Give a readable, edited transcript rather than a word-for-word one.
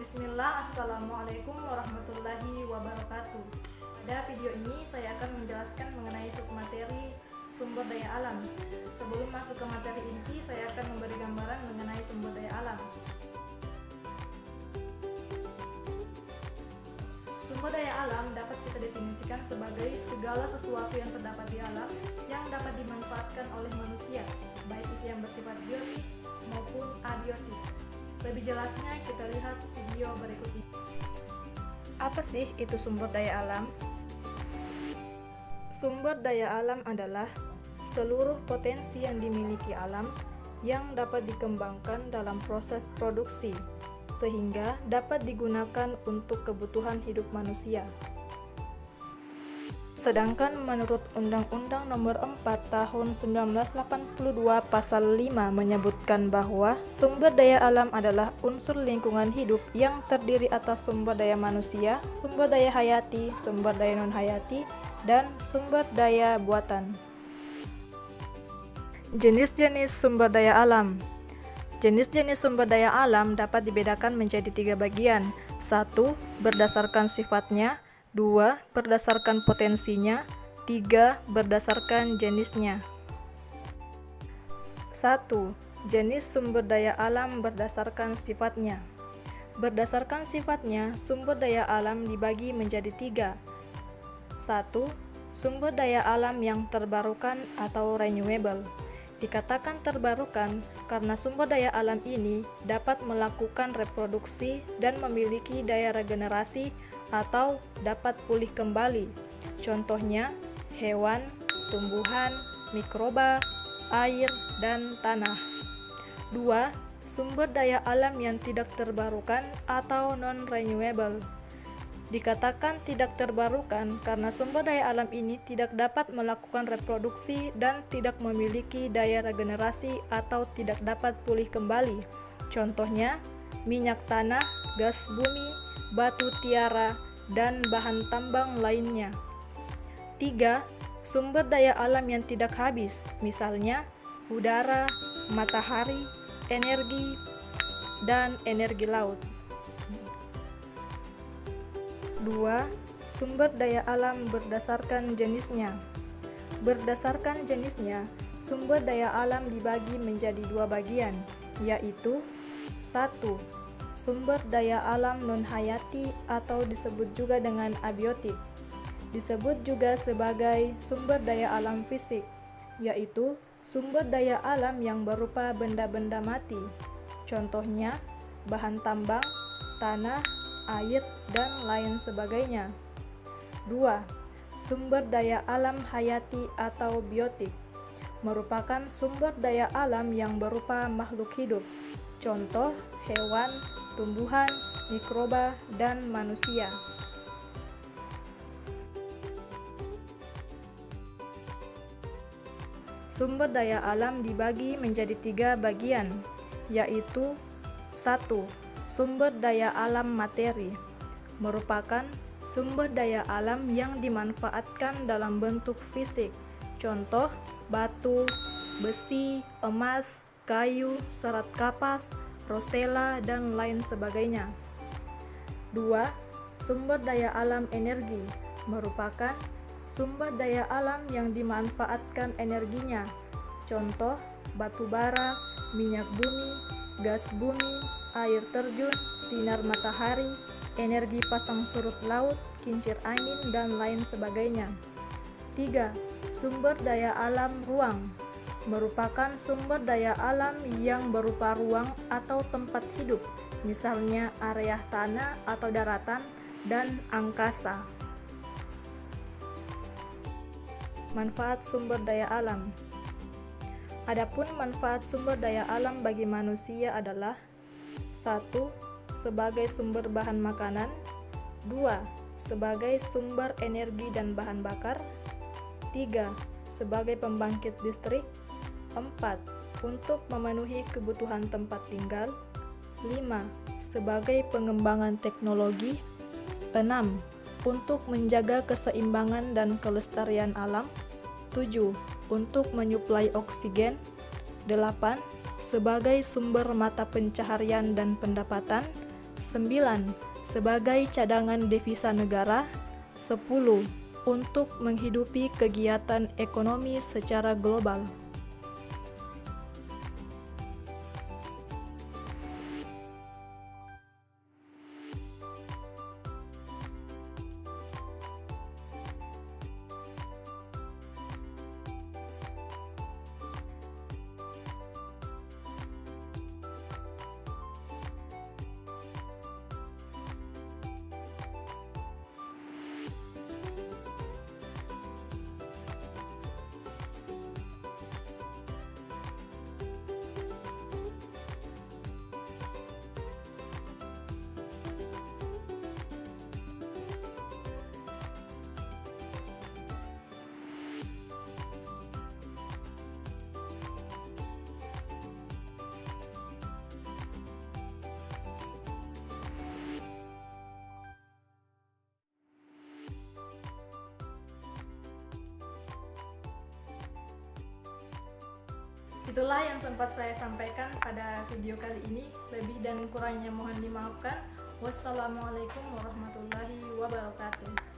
Bismillah, Assalamualaikum warahmatullahi wabarakatuh. Pada video ini saya akan menjelaskan mengenai submateri sumber daya alam. Sebelum masuk ke materi inti, saya akan memberi gambaran mengenai sumber daya alam. Sumber daya alam dapat kita definisikan sebagai segala sesuatu yang terdapat di alam yang dapat dimanfaatkan oleh manusia, baik itu yang bersifat biotik maupun abiotik. Lebih jelasnya kita lihat video berikut ini. Apa sih itu sumber daya alam? Sumber daya alam adalah seluruh potensi yang dimiliki alam yang dapat dikembangkan dalam proses produksi, sehingga dapat digunakan untuk kebutuhan hidup manusia. Sedangkan menurut Undang-Undang Nomor 4 Tahun 1982 Pasal 5 menyebutkan bahwa sumber daya alam adalah unsur lingkungan hidup yang terdiri atas sumber daya manusia, sumber daya hayati, sumber daya non-hayati, dan sumber daya buatan. Jenis-jenis sumber daya alam. Jenis-jenis sumber daya alam dapat dibedakan menjadi 3 bagian. 1. Berdasarkan sifatnya. 2. Berdasarkan potensinya. 3. Berdasarkan jenisnya. 1. Jenis sumber daya alam berdasarkan sifatnya. Berdasarkan sifatnya, sumber daya alam dibagi menjadi 3. 1. Sumber daya alam yang terbarukan atau renewable. Dikatakan terbarukan karena sumber daya alam ini dapat melakukan reproduksi dan memiliki daya regenerasi atau dapat pulih kembali. Contohnya, hewan, tumbuhan, mikroba, air, dan tanah. 2. Sumber daya alam yang tidak terbarukan atau non-renewable. Dikatakan tidak terbarukan karena sumber daya alam ini tidak dapat melakukan reproduksi dan tidak memiliki daya regenerasi atau tidak dapat pulih kembali. Contohnya, minyak tanah, gas bumi, batu tiara, dan bahan tambang lainnya. 3. Sumber daya alam yang tidak habis, misalnya udara, matahari, energi, dan energi laut. 2. Sumber daya alam berdasarkan jenisnya. Berdasarkan jenisnya, sumber daya alam dibagi menjadi 2 bagian, yaitu 1. Sumber daya alam non-hayati atau disebut juga dengan abiotik. Disebut juga sebagai sumber daya alam fisik, yaitu sumber daya alam yang berupa benda-benda mati. Contohnya, bahan tambang, tanah, air, dan lain sebagainya. 2. Sumber daya alam hayati atau biotik merupakan sumber daya alam yang berupa makhluk hidup. Contoh, hewan, tumbuhan, mikroba, dan manusia. Sumber daya alam dibagi menjadi 3 bagian, yaitu 1. Sumber daya alam materi merupakan sumber daya alam yang dimanfaatkan dalam bentuk fisik. Contoh, batu, besi, emas, kayu, serat kapas, rosella, dan lain sebagainya. 2. Sumber daya alam energi merupakan sumber daya alam yang dimanfaatkan energinya. Contoh, batu bara, minyak bumi, gas bumi, air terjun, sinar matahari, energi pasang surut laut, kincir angin, dan lain sebagainya. 3. Sumber daya alam ruang merupakan sumber daya alam yang berupa ruang atau tempat hidup, misalnya area tanah atau daratan, dan angkasa. Manfaat sumber daya alam. Adapun manfaat sumber daya alam bagi manusia adalah 1. Sebagai sumber bahan makanan. 2. Sebagai sumber energi dan bahan bakar. 3. Sebagai pembangkit listrik. 4. Untuk memenuhi kebutuhan tempat tinggal. 5. Sebagai pengembangan teknologi. 6. Untuk menjaga keseimbangan dan kelestarian alam. 7. Untuk menyuplai oksigen. 8. Sebagai sumber mata pencaharian dan pendapatan. 9. Sebagai cadangan devisa negara. 10. Untuk menghidupi kegiatan ekonomi secara global. Itulah yang sempat saya sampaikan pada video kali ini. Lebih dan kurangnya mohon dimaafkan. Wassalamualaikum warahmatullahi wabarakatuh.